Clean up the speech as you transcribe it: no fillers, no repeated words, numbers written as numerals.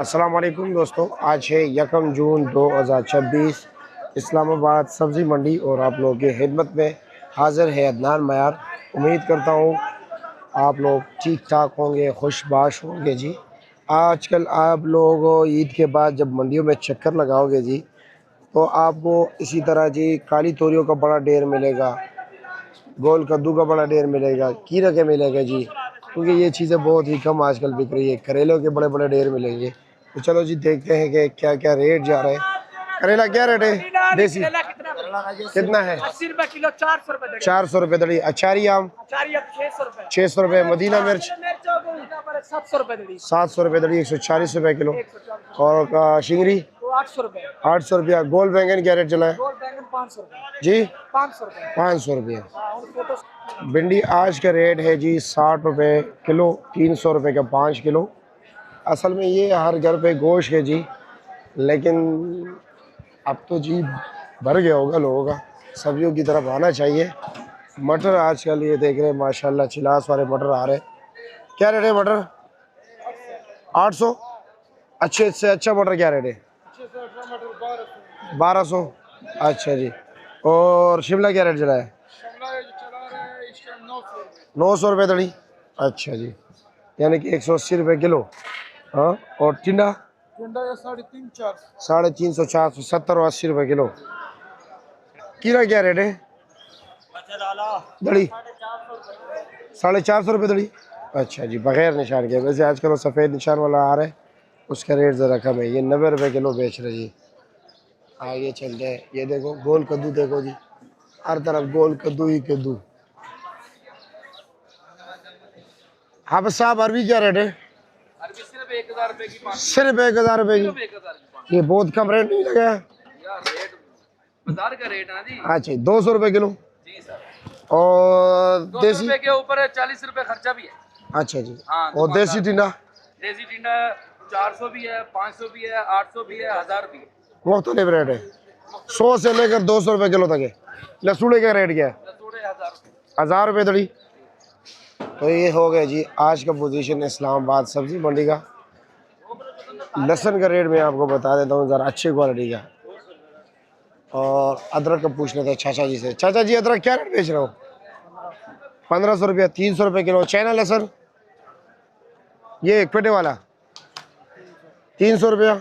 अस्सलाम वालेकुम दोस्तों, आज है 1 जून 2026। इस्लामाबाद सब्ज़ी मंडी और आप लोगों की खिदमत में हाज़िर है अदनान मयार। उम्मीद करता हूँ आप लोग ठीक ठाक होंगे, खुशबाश होंगे जी। आजकल आप लोग ईद के बाद जब मंडियों में चक्कर लगाओगे जी, तो आपको इसी तरह जी काली तोरियों का बड़ा ढेर मिलेगा, गोल कद्दू का बड़ा ढेर मिलेगा, कीरा के मिलेगा जी, क्योंकि ये चीज़ें बहुत ही कम आजकल बिक रही है। करेलों के बड़े बड़े ढेर मिलेंगे। तो चलो जी देखते हैं कि क्या क्या रेट जा रहे हैं। करेला क्या रेट है देसी? कितना है? 80 रुपए किलो, 400 रुपए। 400 रुपये दड़ी। अचारी आम 600 रुपए। 600 रुपये। मदीना मिर्च 700 रुपए। 700 रुपये दड़ी, 140 रुपये किलो। और शिंगरी 800 रुपए। 800 रुपया। गोल बैंगन क्या रेट चला है गोल बैंगन 500 रुपए जी? 500 रुपए। 500 रुपये। भिंडी आज का रेट है जी 60 रुपये किलो, 300 रुपये का 5 किलो। असल में ये हर घर पे गोश्त है जी, लेकिन अब तो जी भर गया होगा लोगों का, सब्जियों की तरफ आना चाहिए। मटर आजकल ये देख रहे हैं माशाल्लाह चिलास वाले मटर आ रहे हैं। क्या रेट है मटर? 800। अच्छे से अच्छा मटर क्या रेट है? 1200। अच्छा जी। और शिमला क्या रेट चला है? 900 रुपये दड़ी। अच्छा जी, यानी कि 180 रुपये किलो। हाँ, और टिंडा 350 400 70 और 80 रुपये किलो। कीरा क्या रेट है दड़ी? 450 रुपये दड़ी। अच्छा जी, बगैर निशान के। वैसे आजकल वो सफ़ेद निशान वाला आ रहा है, उसका रेट ज़रा कम है, ये 90 रुपये किलो बेच रहे जी। आगे चलते हैं, ये देखो गोल कद्दू देखो जी, हर तरफ गोल कद्दू ही कद्दू। हाँ बस साहब, अरबी क्या रेट है? अरबी सिर्फ 1000 रुपए की। सिर्फ 1000 रुपये की। ये बहुत कम रेट नहीं लगा? रेट बाजार का रेट है जी। अच्छा, 200 रुपये किलो। जी सर। और 200 देसी? रुपए के ऊपर 40 रुपए खर्चा भी है। अच्छा जी। हाँ, और देसी टिंडा? देसी टिंडा 400 भी है, 500 भी है, 800 भी है, 1000 भी है। मुख्तलिफ रेट है, 100 से लेकर 200 रुपये किलो तक है। लसूड़े का रेट क्या है? 1000 रुपये दड़ी। तो ये हो गया जी आज का पोजीशन इस्लामाबाद सब्जी मंडी का। लहसुन का रेट मैं आपको बता देता हूँ ज़रा अच्छी क्वालिटी का। और अदरक का पूछ लेते हैं चाचा जी से। चाचा जी, अदरक क्या रेट बेच रहे हो? 1500 रुपया, 300 रुपये किलो। चाइना लहसुन ये एक पेटे वाला 300 रुपया।